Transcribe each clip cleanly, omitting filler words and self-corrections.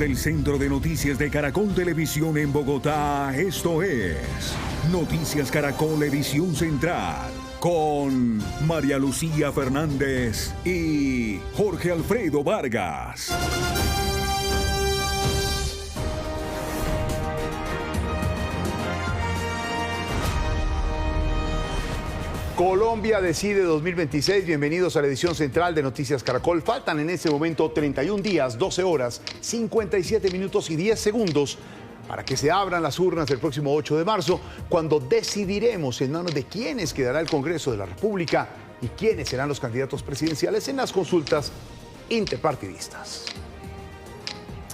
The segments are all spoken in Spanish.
Desde el Centro de Noticias de Caracol Televisión en Bogotá, esto es Noticias Caracol Edición Central, con María Lucía Fernández y Jorge Alfredo Vargas. Colombia decide 2026. Bienvenidos a la edición central de Noticias Caracol. Faltan en este momento 31 días, 12 horas, 57 minutos y 10 segundos para que se abran las urnas del próximo 8 de marzo, cuando decidiremos en manos de quiénes quedará el Congreso de la República y quiénes serán los candidatos presidenciales en las consultas interpartidistas.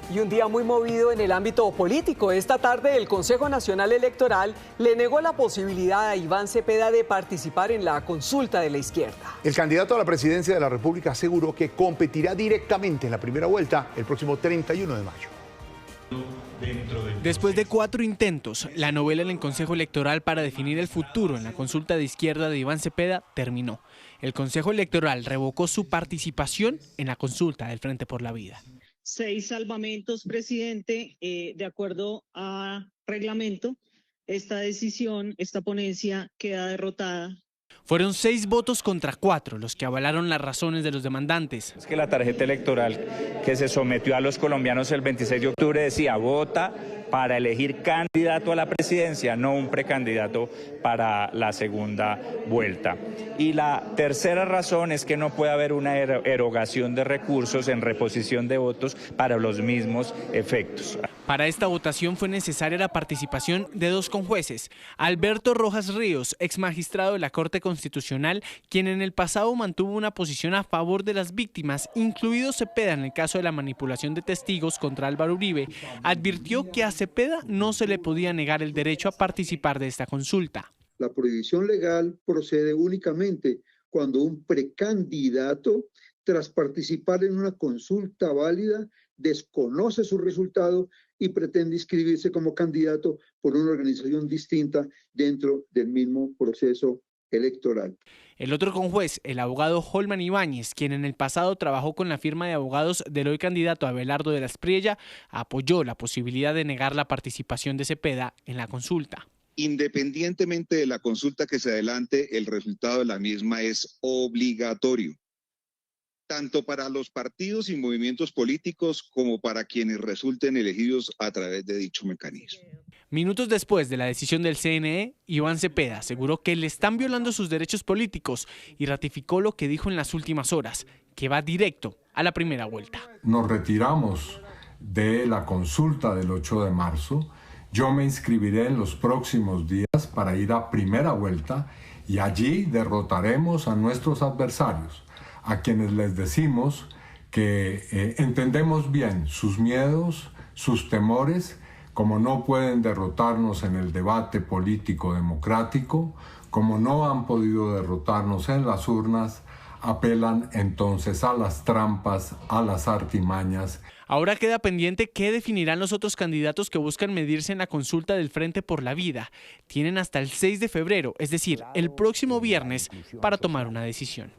Y un día muy movido en el ámbito político. Esta tarde el Consejo Nacional Electoral le negó la posibilidad a Iván Cepeda de participar en la consulta de la izquierda. El candidato a la presidencia de la República aseguró que competirá directamente en la primera vuelta el próximo 31 de mayo. Después de 4 intentos, la novela en el Consejo Electoral para definir el futuro en la consulta de izquierda de Iván Cepeda terminó. El Consejo Electoral revocó su participación en la consulta del Frente por la Vida. 6 salvamentos, presidente. De acuerdo a reglamento, esta decisión, esta ponencia queda derrotada. Fueron 6 votos contra 4 los que avalaron las razones de los demandantes. Es que la tarjeta electoral que se sometió a los colombianos el 26 de octubre decía: vota para elegir candidato a la presidencia, no un precandidato para la segunda vuelta. Y la tercera razón es que no puede haber una erogación de recursos en reposición de votos para los mismos efectos. Para esta votación fue necesaria la participación de 2 conjueces: Alberto Rojas Ríos, ex magistrado de la Corte Constitucional, quien en el pasado mantuvo una posición a favor de las víctimas, incluido Cepeda en el caso de la manipulación de testigos contra Álvaro Uribe, advirtió que a Cepeda no se le podía negar el derecho a participar de esta consulta. La prohibición legal procede únicamente cuando un precandidato, tras participar en una consulta válida, desconoce su resultado y pretende inscribirse como candidato por una organización distinta dentro del mismo proceso electoral. El otro conjuez, el abogado Holman Ibáñez, quien en el pasado trabajó con la firma de abogados del hoy candidato Abelardo de la Espriella, apoyó la posibilidad de negar la participación de Cepeda en la consulta. Independientemente de la consulta que se adelante, el resultado de la misma es obligatorio, tanto para los partidos y movimientos políticos como para quienes resulten elegidos a través de dicho mecanismo. Minutos después de la decisión del CNE, Iván Cepeda aseguró que le están violando sus derechos políticos y ratificó lo que dijo en las últimas horas, que va directo a la primera vuelta. Nos retiramos de la consulta del 8 de marzo. Yo me inscribiré en los próximos días para ir a primera vuelta y allí derrotaremos a nuestros adversarios, a quienes les decimos que entendemos bien sus miedos, sus temores. Como no pueden derrotarnos en el debate político democrático, como no han podido derrotarnos en las urnas, apelan entonces a las trampas, a las artimañas. Ahora queda pendiente qué definirán los otros candidatos que buscan medirse en la consulta del Frente por la Vida. Tienen hasta el 6 de febrero, es decir, el próximo viernes, para tomar una decisión.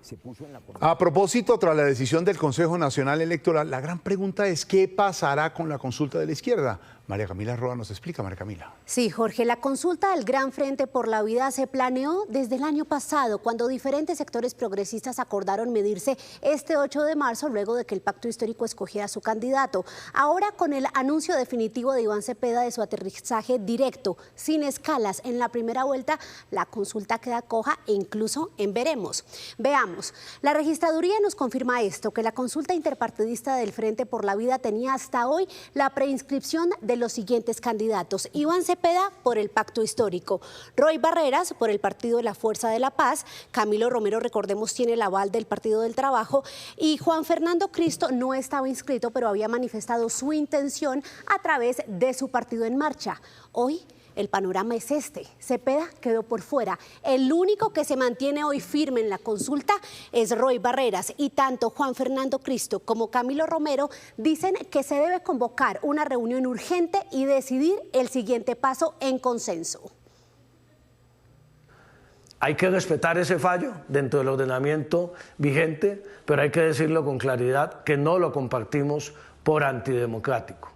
A propósito, tras la decisión del Consejo Nacional Electoral, la gran pregunta es ¿qué pasará con la consulta de la izquierda? María Camila Roa nos explica. María Camila. Sí, Jorge, la consulta del Gran Frente por la Vida se planeó desde el año pasado, cuando diferentes sectores progresistas acordaron medirse este 8 de marzo, luego de que el Pacto Histórico escogiera a su candidato. Ahora, con el anuncio definitivo de Iván Cepeda de su aterrizaje directo, sin escalas, en la primera vuelta, la consulta queda coja e incluso en veremos. Veamos, la registraduría nos confirma esto, que la consulta interpartidista del Frente por la Vida tenía hasta hoy la preinscripción de los siguientes candidatos: Iván Cepeda por el Pacto Histórico, Roy Barreras por el Partido de la Fuerza de la Paz, Camilo Romero, recordemos, tiene el aval del Partido del Trabajo, y Juan Fernando Cristo no estaba inscrito, pero había manifestado su intención a través de su partido En Marcha. Hoy el panorama es este: Cepeda quedó por fuera. El único que se mantiene hoy firme en la consulta es Roy Barreras, y tanto Juan Fernando Cristo como Camilo Romero dicen que se debe convocar una reunión urgente y decidir el siguiente paso en consenso. Hay que respetar ese fallo dentro del ordenamiento vigente, pero hay que decirlo con claridad que no lo compartimos por antidemocrático.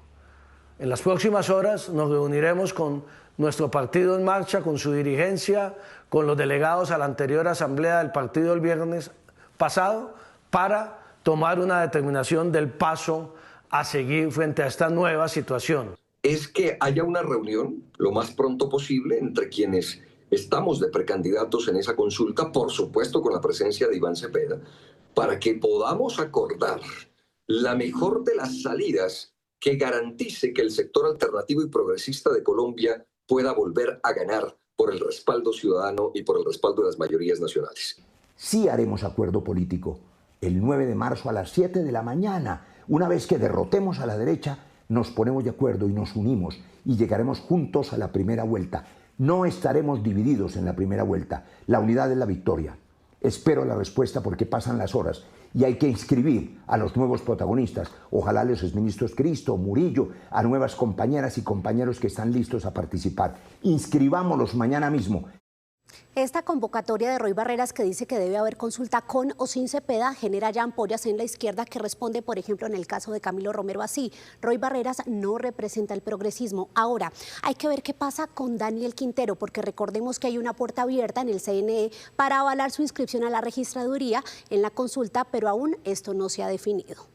En las próximas horas nos reuniremos con nuestro partido en marcha, con su dirigencia, con los delegados a la anterior asamblea del partido el viernes pasado, para tomar una determinación del paso a seguir frente a esta nueva situación. Es que haya una reunión lo más pronto posible entre quienes estamos de precandidatos en esa consulta, por supuesto con la presencia de Iván Cepeda, para que podamos acordar la mejor de las salidas que garantice que el sector alternativo y progresista de Colombia pueda volver a ganar por el respaldo ciudadano y por el respaldo de las mayorías nacionales. Sí haremos acuerdo político el 9 de marzo a las 7 de la mañana. Una vez que derrotemos a la derecha, nos ponemos de acuerdo y nos unimos y llegaremos juntos a la primera vuelta. No estaremos divididos en la primera vuelta. La unidad es la victoria. Espero la respuesta porque pasan las horas y hay que inscribir a los nuevos protagonistas. Ojalá los exministros Cristo, Murillo, a nuevas compañeras y compañeros que están listos a participar. Inscribámoslos mañana mismo. Esta convocatoria de Roy Barreras, que dice que debe haber consulta con o sin Cepeda, genera ya ampollas en la izquierda, que responde, por ejemplo, en el caso de Camilo Romero así: Roy Barreras no representa el progresismo. Ahora, hay que ver qué pasa con Daniel Quintero, porque recordemos que hay una puerta abierta en el CNE para avalar su inscripción a la registraduría en la consulta, pero aún esto no se ha definido.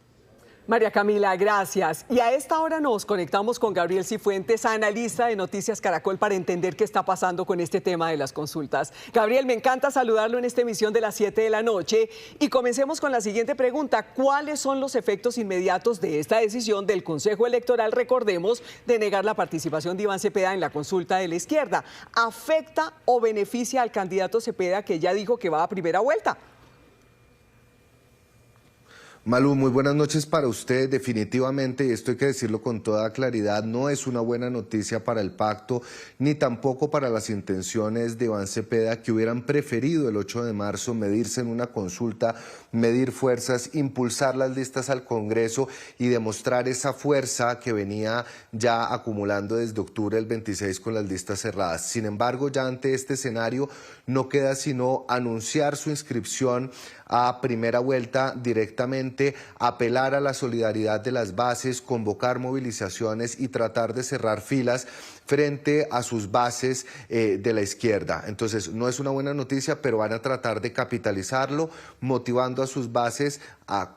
María Camila, gracias. Y a esta hora nos conectamos con Gabriel Cifuentes, analista de Noticias Caracol, para entender qué está pasando con este tema de las consultas. Gabriel, me encanta saludarlo en esta emisión de las 7 de la noche. Y comencemos con la siguiente pregunta: ¿cuáles son los efectos inmediatos de esta decisión del Consejo Electoral, recordemos, de negar la participación de Iván Cepeda en la consulta de la izquierda? ¿Afecta o beneficia al candidato Cepeda, que ya dijo que va a primera vuelta? Malú, muy buenas noches para usted. Definitivamente, y esto hay que decirlo con toda claridad, no es una buena noticia para el pacto, ni tampoco para las intenciones de Iván Cepeda, que hubieran preferido el 8 de marzo medirse en una consulta, medir fuerzas, impulsar las listas al Congreso y demostrar esa fuerza que venía ya acumulando desde octubre del 26 con las listas cerradas. Sin embargo, ya ante este escenario no queda sino anunciar su inscripción a primera vuelta directamente, apelar a la solidaridad de las bases, convocar movilizaciones y tratar de cerrar filas frente a sus bases de la izquierda. Entonces, no es una buena noticia, pero van a tratar de capitalizarlo, motivando a sus bases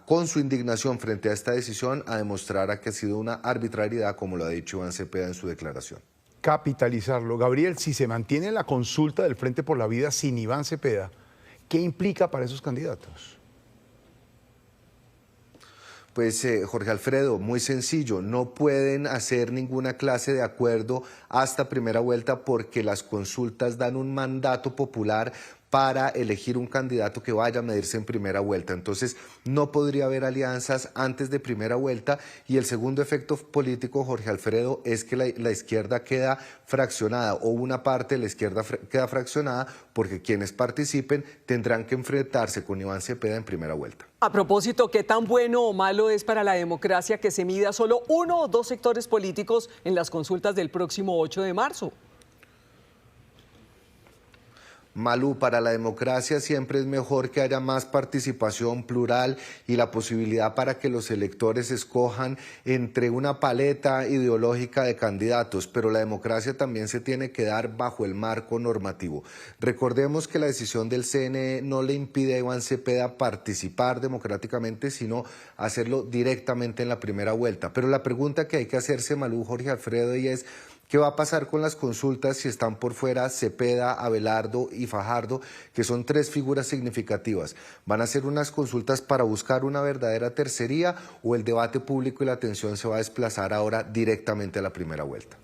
con su indignación frente a esta decisión, a demostrar que ha sido una arbitrariedad, como lo ha dicho Iván Cepeda en su declaración. Capitalizarlo. Gabriel, si se mantiene la consulta del Frente por la Vida sin Iván Cepeda, ¿qué implica para esos candidatos? Pues Jorge Alfredo, muy sencillo, no pueden hacer ninguna clase de acuerdo hasta primera vuelta porque las consultas dan un mandato popular para elegir un candidato que vaya a medirse en primera vuelta. Entonces, no podría haber alianzas antes de primera vuelta. Y el segundo efecto político, Jorge Alfredo, es que la izquierda queda fraccionada, o una parte de la izquierda queda fraccionada, porque quienes participen tendrán que enfrentarse con Iván Cepeda en primera vuelta. A propósito, ¿qué tan bueno o malo es para la democracia que se mida solo uno o dos sectores políticos en las consultas del próximo 8 de marzo? Malú, para la democracia siempre es mejor que haya más participación plural y la posibilidad para que los electores escojan entre una paleta ideológica de candidatos, pero la democracia también se tiene que dar bajo el marco normativo. Recordemos que la decisión del CNE no le impide a Iván Cepeda participar democráticamente, sino hacerlo directamente en la primera vuelta. Pero la pregunta que hay que hacerse, Malú, Jorge Alfredo, y es: ¿qué va a pasar con las consultas si están por fuera Cepeda, Abelardo y Fajardo, que son tres figuras significativas? ¿Van a ser unas consultas para buscar una verdadera tercería, o el debate público y la atención se va a desplazar ahora directamente a la primera vuelta?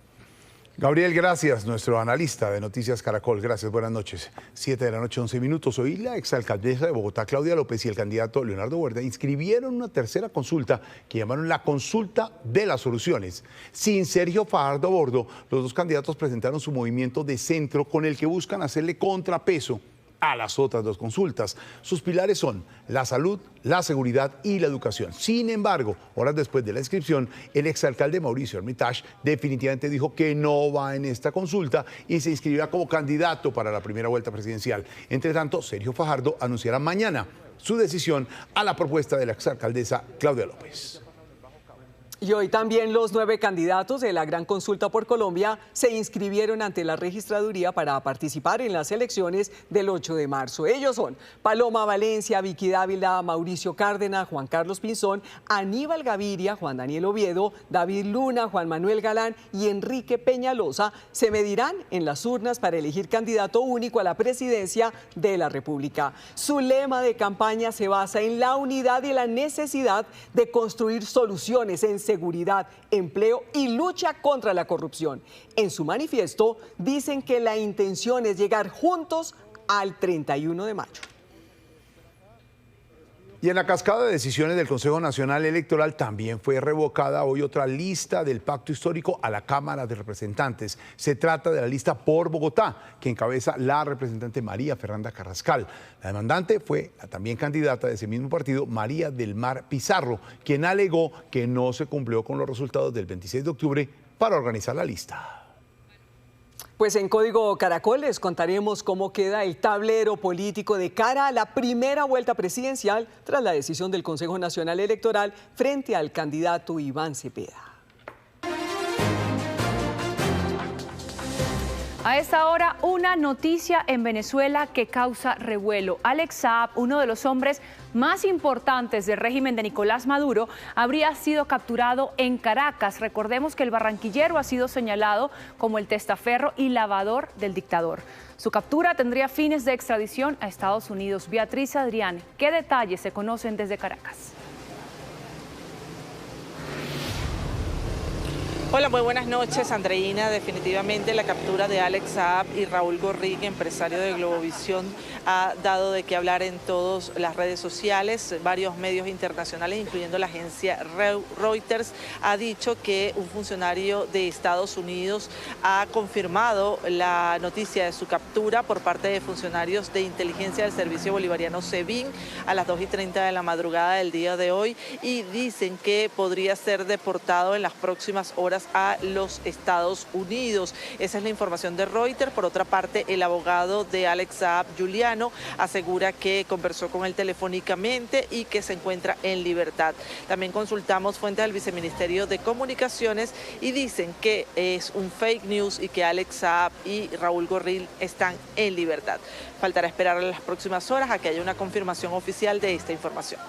Gabriel, gracias, nuestro analista de Noticias Caracol. Gracias, buenas noches. 7 de la noche, 11 minutos. Hoy la exalcaldesa de Bogotá, Claudia López, y el candidato Leonardo Huerta inscribieron una tercera consulta que llamaron la consulta de las soluciones. Sin Sergio Fajardo a bordo, los dos candidatos presentaron su movimiento de centro, con el que buscan hacerle contrapeso a las otras dos consultas. Sus pilares son la salud, la seguridad y la educación. Sin embargo, horas después de la inscripción, el exalcalde Mauricio Hermitage definitivamente dijo que no va en esta consulta y se inscribirá como candidato para la primera vuelta presidencial. Entre tanto, Sergio Fajardo anunciará mañana su decisión a la propuesta de la exalcaldesa Claudia López. Y hoy también los 9 candidatos de la Gran Consulta por Colombia se inscribieron ante la registraduría para participar en las elecciones del 8 de marzo. Ellos son Paloma Valencia, Vicky Dávila, Mauricio Cárdenas, Juan Carlos Pinzón, Aníbal Gaviria, Juan Daniel Oviedo, David Luna, Juan Manuel Galán y Enrique Peñalosa. Se medirán en las urnas para elegir candidato único a la presidencia de la República. Su lema de campaña se basa en la unidad y la necesidad de construir soluciones en seguridad, empleo y lucha contra la corrupción. En su manifiesto dicen que la intención es llegar juntos al 31 de mayo. Y en la cascada de decisiones del Consejo Nacional Electoral también fue revocada hoy otra lista del pacto histórico a la Cámara de Representantes. Se trata de la lista por Bogotá, que encabeza la representante María Fernanda Carrascal. La demandante fue la también candidata de ese mismo partido, María del Mar Pizarro, quien alegó que no se cumplió con los resultados del 26 de octubre para organizar la lista. Pues en Código Caracol les contaremos cómo queda el tablero político de cara a la primera vuelta presidencial tras la decisión del Consejo Nacional Electoral frente al candidato Iván Cepeda. A esta hora, una noticia en Venezuela que causa revuelo. Alex Saab, uno de los hombres más importantes del régimen de Nicolás Maduro, habría sido capturado en Caracas. Recordemos que el barranquillero ha sido señalado como el testaferro y lavador del dictador. Su captura tendría fines de extradición a Estados Unidos. Beatriz Adrián, ¿qué detalles se conocen desde Caracas? Hola, muy buenas noches, Andreina. Definitivamente la captura de Alex Saab y Raúl Gorrig, empresario de Globovisión, ha dado de qué hablar en todas las redes sociales. Varios medios internacionales, incluyendo la agencia Reuters, ha dicho que un funcionario de Estados Unidos ha confirmado la noticia de su captura por parte de funcionarios de inteligencia del Servicio Bolivariano SEBIN a las 2:30 de la madrugada del día de hoy, y dicen que podría ser deportado en las próximas horas a los Estados Unidos. Esa es la información de Reuters. Por otra parte, el abogado de Alex Saab, Giuliano, asegura que conversó con él telefónicamente y que se encuentra en libertad. También consultamos fuentes del Viceministerio de Comunicaciones y dicen que es un fake news y que Alex Saab y Raúl Gorrig están en libertad. Faltará esperar en las próximas horas a que haya una confirmación oficial de esta información.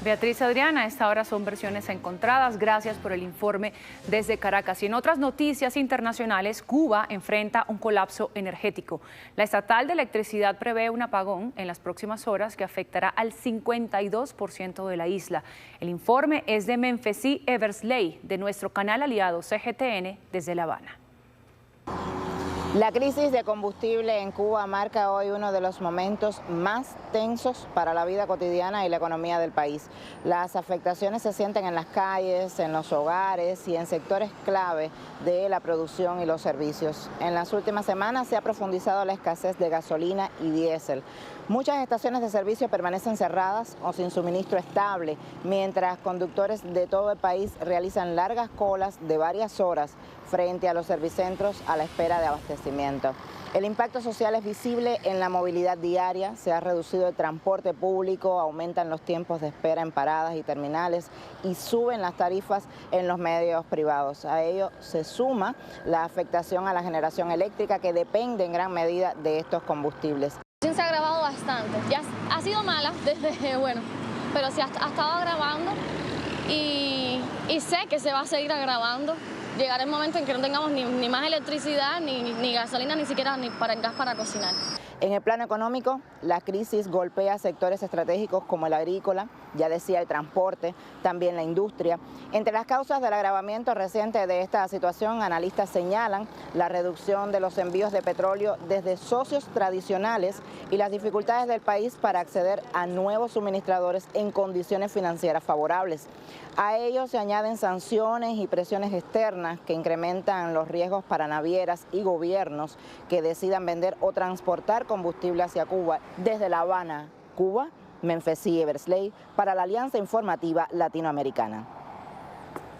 Beatriz Adriana, a esta hora son versiones encontradas. Gracias por el informe desde Caracas. Y en otras noticias internacionales, Cuba enfrenta un colapso energético. La estatal de electricidad prevé un apagón en las próximas horas que afectará al 52% de la isla. El informe es de Menfesi Eversley, de nuestro canal aliado CGTN desde La Habana. La crisis de combustible en Cuba marca hoy uno de los momentos más tensos para la vida cotidiana y la economía del país. Las afectaciones se sienten en las calles, en los hogares y en sectores clave de la producción y los servicios. En las últimas semanas se ha profundizado la escasez de gasolina y diésel. Muchas estaciones de servicio permanecen cerradas o sin suministro estable, mientras conductores de todo el país realizan largas colas de varias horas frente a los servicentros a la espera de abastecimiento. El impacto social es visible en la movilidad diaria, se ha reducido el transporte público, aumentan los tiempos de espera en paradas y terminales y suben las tarifas en los medios privados. A ello se suma la afectación a la generación eléctrica, que depende en gran medida de estos combustibles. Se ha agravado bastante, ya ha sido mala desde, pero se ha estado agravando y sé que se va a seguir agravando. Llegará el momento en que no tengamos ni más electricidad, ni gasolina, ni siquiera ni para el gas para cocinar. En el plano económico, la crisis golpea sectores estratégicos como el agrícola, ya decía el transporte, también la industria. Entre las causas del agravamiento reciente de esta situación, analistas señalan la reducción de los envíos de petróleo desde socios tradicionales y las dificultades del país para acceder a nuevos suministradores en condiciones financieras favorables. A ello se añaden sanciones y presiones externas que incrementan los riesgos para navieras y gobiernos que decidan vender o transportar combustible hacia Cuba. Desde La Habana, Cuba, Menfesi Eversley, para la Alianza Informativa Latinoamericana.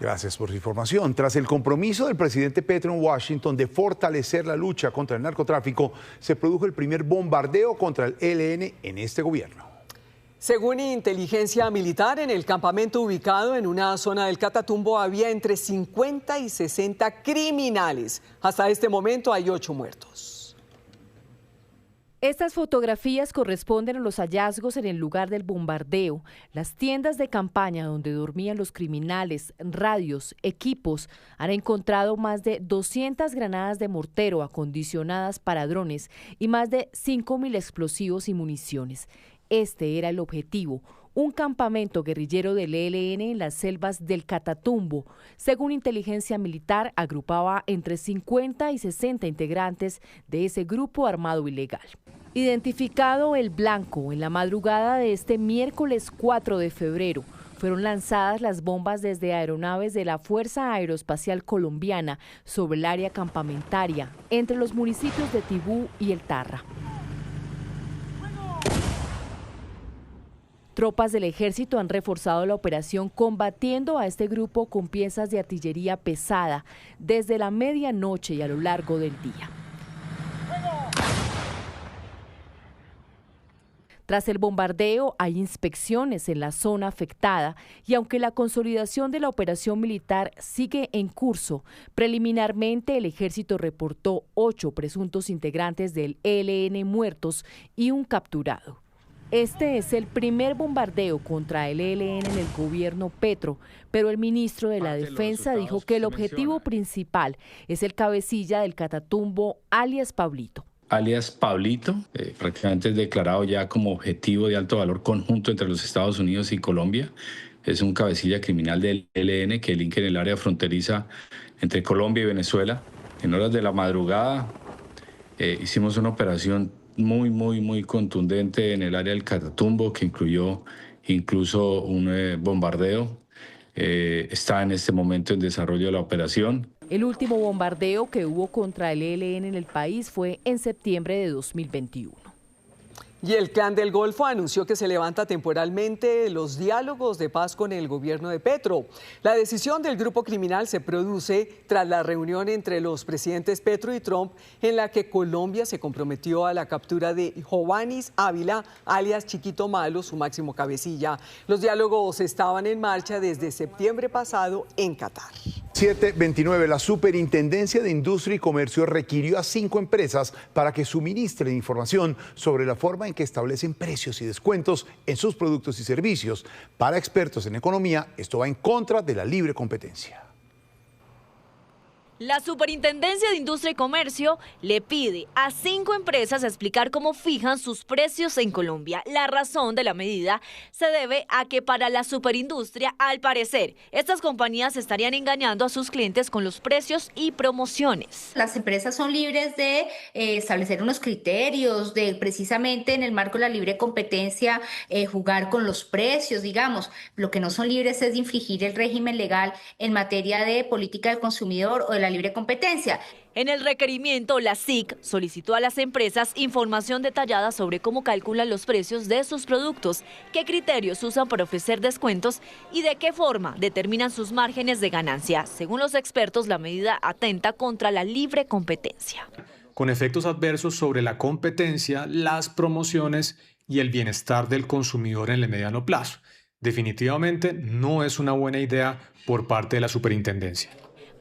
Gracias por su información. Tras el compromiso del presidente Petro en Washington de fortalecer la lucha contra el narcotráfico, se produjo el primer bombardeo contra el ELN en este gobierno. Según inteligencia militar, en el campamento ubicado en una zona del Catatumbo había entre 50 y 60 criminales. Hasta este momento hay 8 muertos. Estas fotografías corresponden a los hallazgos en el lugar del bombardeo, las tiendas de campaña donde dormían los criminales, radios, equipos. Han encontrado más de 200 granadas de mortero acondicionadas para drones y más de 5.000 explosivos y municiones. Este era el objetivo, un campamento guerrillero del ELN en las selvas del Catatumbo. Según inteligencia militar, agrupaba entre 50 y 60 integrantes de ese grupo armado ilegal. Identificado el blanco, en la madrugada de este miércoles 4 de febrero, fueron lanzadas las bombas desde aeronaves de la Fuerza Aeroespacial Colombiana sobre el área campamentaria, entre los municipios de Tibú y El Tarra. Tropas del ejército han reforzado la operación combatiendo a este grupo con piezas de artillería pesada desde la medianoche y a lo largo del día. Tras el bombardeo hay inspecciones en la zona afectada y aunque la consolidación de la operación militar sigue en curso, preliminarmente el ejército reportó 8 presuntos integrantes del ELN muertos y un capturado. Este es el primer bombardeo contra el ELN en el gobierno Petro, pero el ministro de la Defensa dijo que el objetivo principal es el cabecilla del Catatumbo, alias Pablito. Alias Pablito, prácticamente es declarado ya como objetivo de alto valor conjunto entre los Estados Unidos y Colombia. Es un cabecilla criminal del ELN que delinque en el área fronteriza entre Colombia y Venezuela. En horas de la madrugada hicimos una operación muy contundente en el área del Catatumbo, que incluyó incluso un bombardeo. Está en este momento en desarrollo de la operación. El último bombardeo que hubo contra el ELN en el país fue en septiembre de 2021. Y el Clan del Golfo anunció que se levanta temporalmente los diálogos de paz con el gobierno de Petro. La decisión del grupo criminal se produce tras la reunión entre los presidentes Petro y Trump, en la que Colombia se comprometió a la captura de Jovanis Ávila, alias Chiquito Malo, su máximo cabecilla. Los diálogos estaban en marcha desde septiembre pasado en Qatar. 7:29. La Superintendencia de Industria y Comercio requirió a 5 empresas para que suministren información sobre la forma en que establecen precios y descuentos en sus productos y servicios. Para expertos en economía, esto va en contra de la libre competencia. La Superintendencia de Industria y Comercio le pide a 5 empresas explicar cómo fijan sus precios en Colombia. La razón de la medida se debe a que para la superindustria, al parecer, estas compañías estarían engañando a sus clientes con los precios y promociones. Las empresas son libres de establecer unos criterios, de precisamente en el marco de la libre competencia jugar con los precios, digamos. Lo que no son libres es de infringir el régimen legal en materia de política del consumidor o de la libre competencia. En el requerimiento, la SIC solicitó a las empresas información detallada sobre cómo calculan los precios de sus productos, qué criterios usan para ofrecer descuentos y de qué forma determinan sus márgenes de ganancia. Según los expertos, la medida atenta contra la libre competencia. Con efectos adversos sobre la competencia, las promociones y el bienestar del consumidor en el mediano plazo. Definitivamente no es una buena idea por parte de la superintendencia.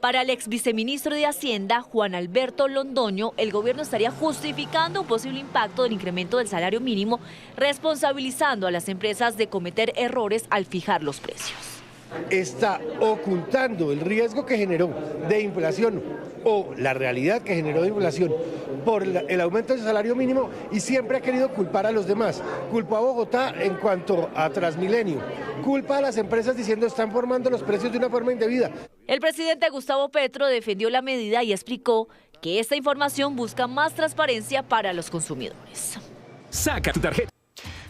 Para el ex viceministro de Hacienda, Juan Alberto Londoño, el gobierno estaría justificando un posible impacto del incremento del salario mínimo, responsabilizando a las empresas de cometer errores al fijar los precios. Está ocultando el riesgo que generó de inflación o la realidad que generó de inflación por el aumento del salario mínimo y siempre ha querido culpar a los demás. Culpó a Bogotá en cuanto a Transmilenio, culpa a las empresas diciendo están formando los precios de una forma indebida. El presidente Gustavo Petro defendió la medida y explicó que esta información busca más transparencia para los consumidores. Saca tu tarjeta.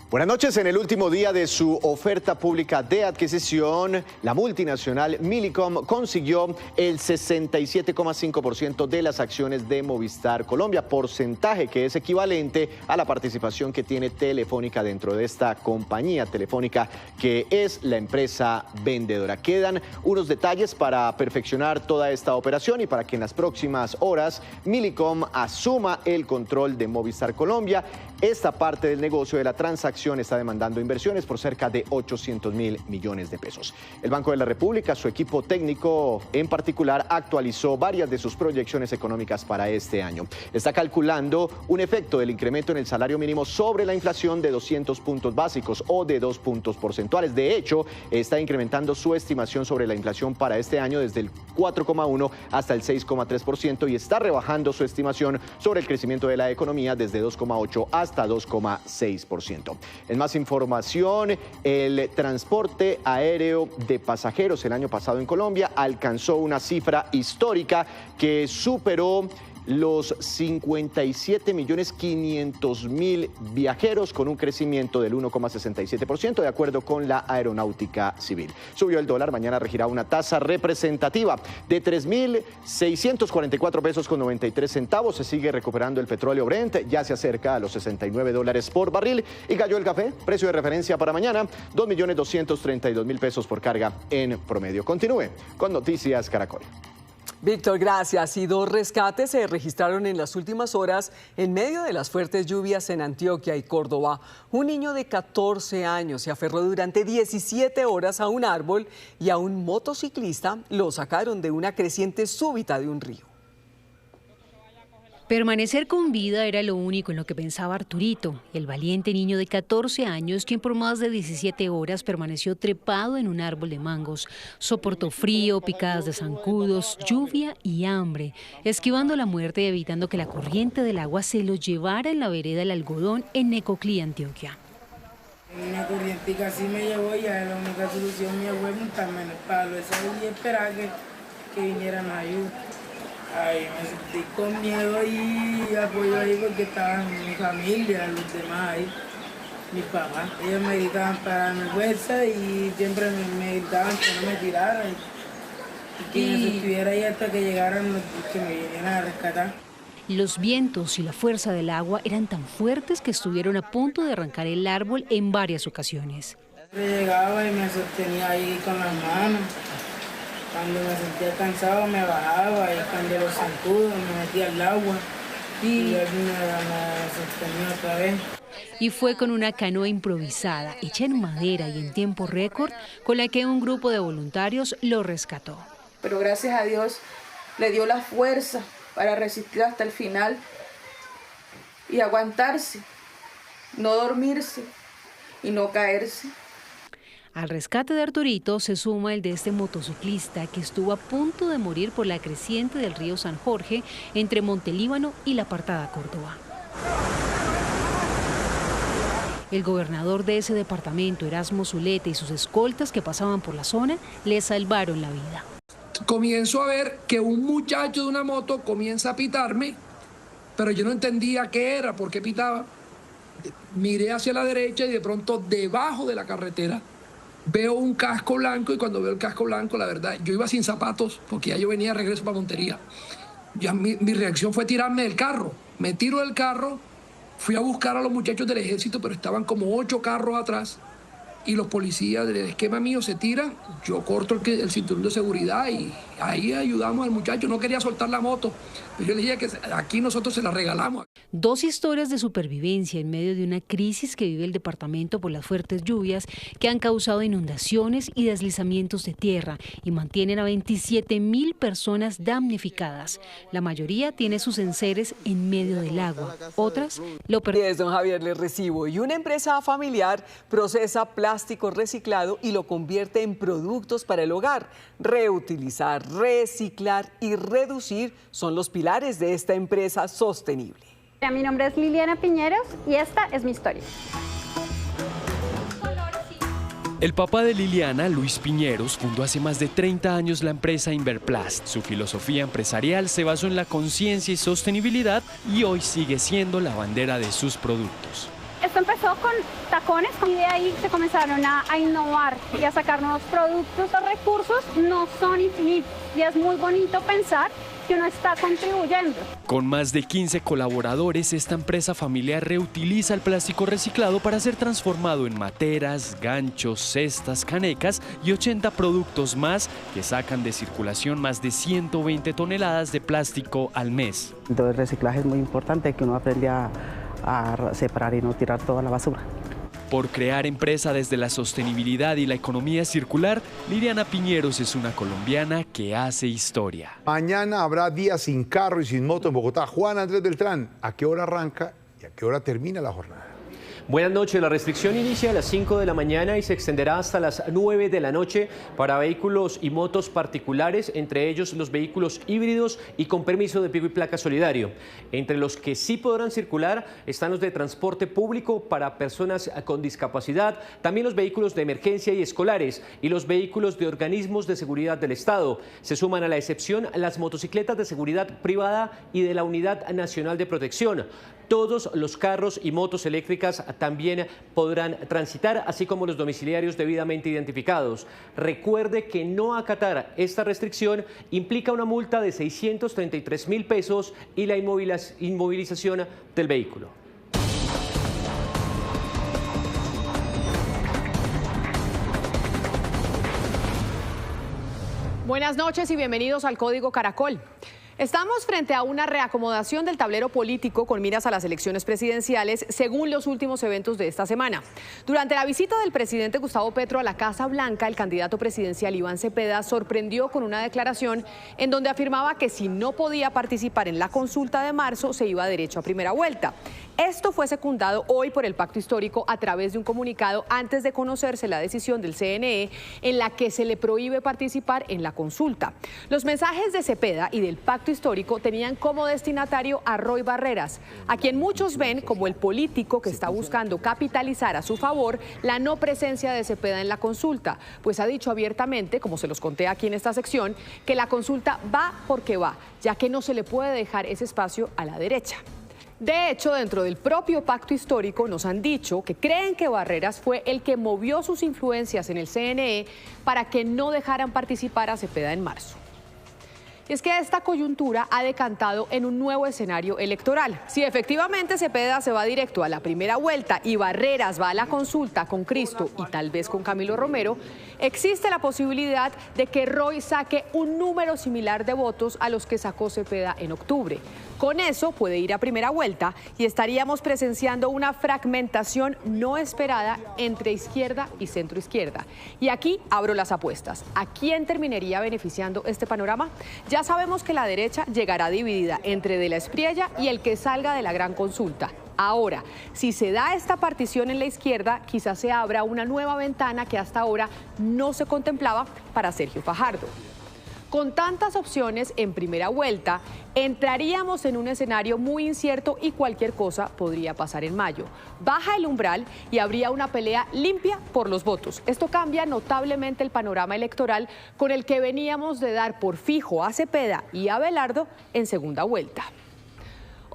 Buenas noches. En el último día de su oferta pública de adquisición, la multinacional Millicom consiguió el 67,5% de las acciones de Movistar Colombia, porcentaje que es equivalente a la participación que tiene Telefónica dentro de esta compañía. Telefónica, que es la empresa vendedora. Quedan unos detalles para perfeccionar toda esta operación y para que en las próximas horas Millicom asuma el control de Movistar Colombia. Esta parte del negocio de la transacción inacción está demandando inversiones por cerca de 800.000 millones de pesos. El Banco de la República, su equipo técnico en particular, actualizó varias de sus proyecciones económicas para este año. Está calculando un efecto del incremento en el salario mínimo sobre la inflación de 200 puntos básicos o de 2 puntos porcentuales. De hecho, está incrementando su estimación sobre la inflación para este año desde el 4,1 hasta el 6,3% y está rebajando su estimación sobre el crecimiento de la economía desde 2,8 hasta 2,6%. En más información, el transporte aéreo de pasajeros el año pasado en Colombia alcanzó una cifra histórica que superó los 57.500.000 viajeros, con un crecimiento del 1,67%, de acuerdo con la Aeronáutica Civil. Subió el dólar, mañana regirá una tasa representativa de 3.644 pesos con 93 centavos. Se sigue recuperando el petróleo Brent, ya se acerca a los $69 por barril, y cayó el café, precio de referencia para mañana, 2.232.000 pesos por carga en promedio. Continúe con Noticias Caracol. Víctor, gracias. Y 2 rescates se registraron en las últimas horas en medio de las fuertes lluvias en Antioquia y Córdoba. Un niño de 14 años se aferró durante 17 horas a un árbol y a un motociclista lo sacaron de una creciente súbita de un río. Permanecer con vida era lo único en lo que pensaba Arturito, el valiente niño de 14 años, quien por más de 17 horas permaneció trepado en un árbol de mangos. Soportó frío, picadas de zancudos, lluvia y hambre, esquivando la muerte y evitando que la corriente del agua se lo llevara en la vereda del Algodón en Necoclí, Antioquia. Una corriente casi me llevó y ya la única solución mía fue montarme en el palo ese y esperar que vinieran a ayudar. Ay, me sentí con miedo y apoyo ahí porque estaban mi familia, los demás ahí, mis papás. Ellos me gritaban para darme fuerza y siempre me gritaban que no me tirara y que me sostuviera ahí hasta que llegaran los que me vinieran a rescatar. Los vientos y la fuerza del agua eran tan fuertes que estuvieron a punto de arrancar el árbol en varias ocasiones. Llegaba y me sostenía ahí con las manos. Cuando me sentía cansado me bajaba y cuando los zancudos me metía al agua y me sostenía otra vez. Y fue con una canoa improvisada, hecha en madera y en tiempo récord, con la que un grupo de voluntarios lo rescató. Pero gracias a Dios le dio la fuerza para resistir hasta el final y aguantarse, no dormirse y no caerse. Al rescate de Arturito se suma el de este motociclista que estuvo a punto de morir por la creciente del río San Jorge entre Montelíbano y La Apartada, Córdoba. El gobernador de ese departamento, Erasmo Zuleta, y sus escoltas que pasaban por la zona le salvaron la vida. Comienzo a ver que un muchacho de una moto comienza a pitarme, pero yo no entendía qué era, por qué pitaba. Miré hacia la derecha y de pronto debajo de la carretera veo un casco blanco, y cuando veo el casco blanco, la verdad, yo iba sin zapatos porque ya yo venía de regreso para Montería. Ya mi reacción fue tirarme del carro. Me tiro del carro, fui a buscar a los muchachos del ejército, pero estaban como 8 carros atrás y los policías del esquema mío se tiran. Yo corto el cinturón de seguridad y ahí ayudamos al muchacho. No quería soltar la moto, pero yo le dije que aquí nosotros se la regalamos. 2 historias de supervivencia en medio de una crisis que vive el departamento por las fuertes lluvias que han causado inundaciones y deslizamientos de tierra y mantienen a 27.000 personas damnificadas. La mayoría tiene sus enseres en medio del agua, otras lo perdieron. Don Javier, le recibo. Y una empresa familiar procesa plástico reciclado y lo convierte en productos para el hogar. Reutilizar, reciclar y reducir son los pilares de esta empresa sostenible. Mi nombre es Liliana Piñeros y esta es mi historia. El papá de Liliana, Luis Piñeros, fundó hace más de 30 años la empresa Inverplast. Su filosofía empresarial se basó en la conciencia y sostenibilidad y hoy sigue siendo la bandera de sus productos. Esto empezó con tacones y de ahí se comenzaron a innovar y a sacar nuevos productos. Los recursos no son infinitos y es muy bonito pensar que uno está contribuyendo. Con más de 15 colaboradores, esta empresa familiar reutiliza el plástico reciclado para ser transformado en materas, ganchos, cestas, canecas y 80 productos más que sacan de circulación más de 120 toneladas de plástico al mes. Entonces el reciclaje es muy importante, que uno aprende a separar y no tirar toda la basura. Por crear empresa desde la sostenibilidad y la economía circular, Liliana Piñeros es una colombiana que hace historia. Mañana habrá día sin carro y sin moto en Bogotá. Juan Andrés Beltrán, ¿a qué hora arranca y a qué hora termina la jornada? Buenas noches. La restricción inicia a las 5 de la mañana y se extenderá hasta las 9 de la noche para vehículos y motos particulares, entre ellos los vehículos híbridos y con permiso de pico y placa solidario. Entre los que sí podrán circular están los de transporte público para personas con discapacidad, también los vehículos de emergencia y escolares y los vehículos de organismos de seguridad del Estado. Se suman a la excepción las motocicletas de seguridad privada y de la Unidad Nacional de Protección. Todos los carros y motos eléctricas también podrán transitar, así como los domiciliarios debidamente identificados. Recuerde que no acatar esta restricción implica una multa de 633.000 pesos y la inmovilización del vehículo. Buenas noches y bienvenidos al Código Caracol. Estamos frente a una reacomodación del tablero político con miras a las elecciones presidenciales según los últimos eventos de esta semana. Durante la visita del presidente Gustavo Petro a la Casa Blanca, el candidato presidencial Iván Cepeda sorprendió con una declaración en donde afirmaba que si no podía participar en la consulta de marzo se iba derecho a primera vuelta. Esto fue secundado hoy por el Pacto Histórico a través de un comunicado antes de conocerse la decisión del CNE en la que se le prohíbe participar en la consulta. Los mensajes de Cepeda y del Pacto Histórico tenían como destinatario a Roy Barreras, a quien muchos ven como el político que está buscando capitalizar a su favor la no presencia de Cepeda en la consulta, pues ha dicho abiertamente, como se los conté aquí en esta sección, que la consulta va porque va, ya que no se le puede dejar ese espacio a la derecha. De hecho, dentro del propio Pacto Histórico nos han dicho que creen que Barreras fue el que movió sus influencias en el CNE para que no dejaran participar a Cepeda en marzo. Y es que esta coyuntura ha decantado en un nuevo escenario electoral. Si efectivamente Cepeda se va directo a la primera vuelta y Barreras va a la consulta con Cristo y tal vez con Camilo Romero, existe la posibilidad de que Roy saque un número similar de votos a los que sacó Cepeda en octubre. Con eso puede ir a primera vuelta y estaríamos presenciando una fragmentación no esperada entre izquierda y centroizquierda. Y aquí abro las apuestas. ¿A quién terminaría beneficiando este panorama? Ya sabemos que la derecha llegará dividida entre De la Espriella y el que salga de la gran consulta. Ahora, si se da esta partición en la izquierda, quizás se abra una nueva ventana que hasta ahora no se contemplaba para Sergio Fajardo. Con tantas opciones en primera vuelta, entraríamos en un escenario muy incierto y cualquier cosa podría pasar en mayo. Baja el umbral y habría una pelea limpia por los votos. Esto cambia notablemente el panorama electoral con el que veníamos de dar por fijo a Cepeda y a Abelardo en segunda vuelta.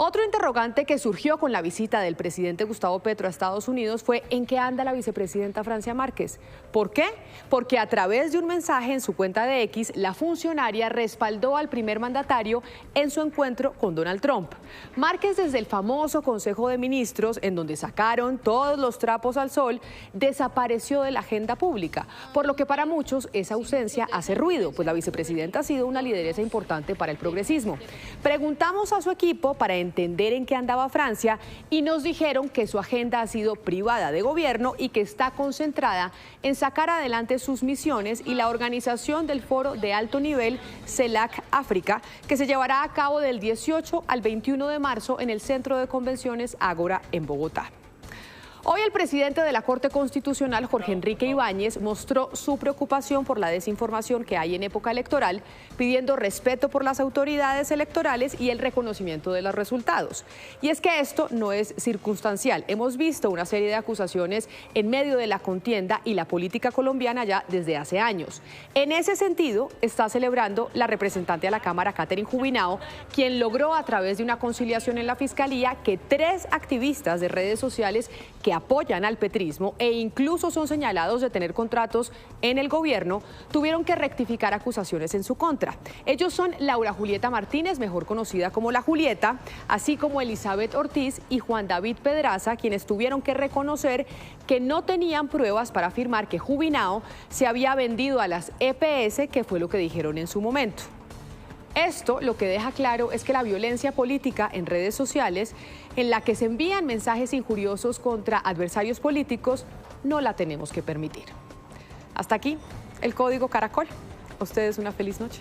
Otro interrogante que surgió con la visita del presidente Gustavo Petro a Estados Unidos fue en qué anda la vicepresidenta Francia Márquez. ¿Por qué? Porque a través de un mensaje en su cuenta de X, la funcionaria respaldó al primer mandatario en su encuentro con Donald Trump. Márquez, desde el famoso Consejo de Ministros, en donde sacaron todos los trapos al sol, desapareció de la agenda pública, por lo que para muchos esa ausencia hace ruido, pues la vicepresidenta ha sido una lideresa importante para el progresismo. Preguntamos a su equipo para entender en qué andaba Francia y nos dijeron que su agenda ha sido privada de gobierno y que está concentrada en sacar adelante sus misiones y la organización del foro de alto nivel CELAC África, que se llevará a cabo del 18 al 21 de marzo en el Centro de Convenciones Ágora en Bogotá. Hoy el presidente de la Corte Constitucional, Jorge Enrique Ibáñez, mostró su preocupación por la desinformación que hay en época electoral, pidiendo respeto por las autoridades electorales y el reconocimiento de los resultados. Y es que esto no es circunstancial. Hemos visto una serie de acusaciones en medio de la contienda y la política colombiana ya desde hace años. En ese sentido, está celebrando la representante a la Cámara, Catherine Jubinao, quien logró a través de una conciliación en la Fiscalía que 3 activistas de redes sociales que apoyan al petrismo e incluso son señalados de tener contratos en el gobierno, tuvieron que rectificar acusaciones en su contra. Ellos son Laura Julieta Martínez, mejor conocida como La Julieta, así como Elizabeth Ortiz y Juan David Pedraza, quienes tuvieron que reconocer que no tenían pruebas para afirmar que Jubinao se había vendido a las EPS, que fue lo que dijeron en su momento. Esto lo que deja claro es que la violencia política en redes sociales, en la que se envían mensajes injuriosos contra adversarios políticos, no la tenemos que permitir. Hasta aquí el Código Caracol. A ustedes una feliz noche.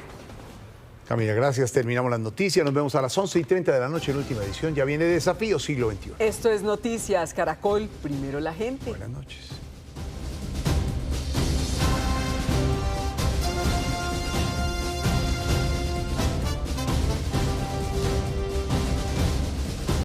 Camila, gracias. Terminamos las noticias. Nos vemos a las 11:30 de la noche en la última edición. Ya viene Desafío Siglo XXI. Esto es Noticias Caracol. Primero la gente. Buenas noches.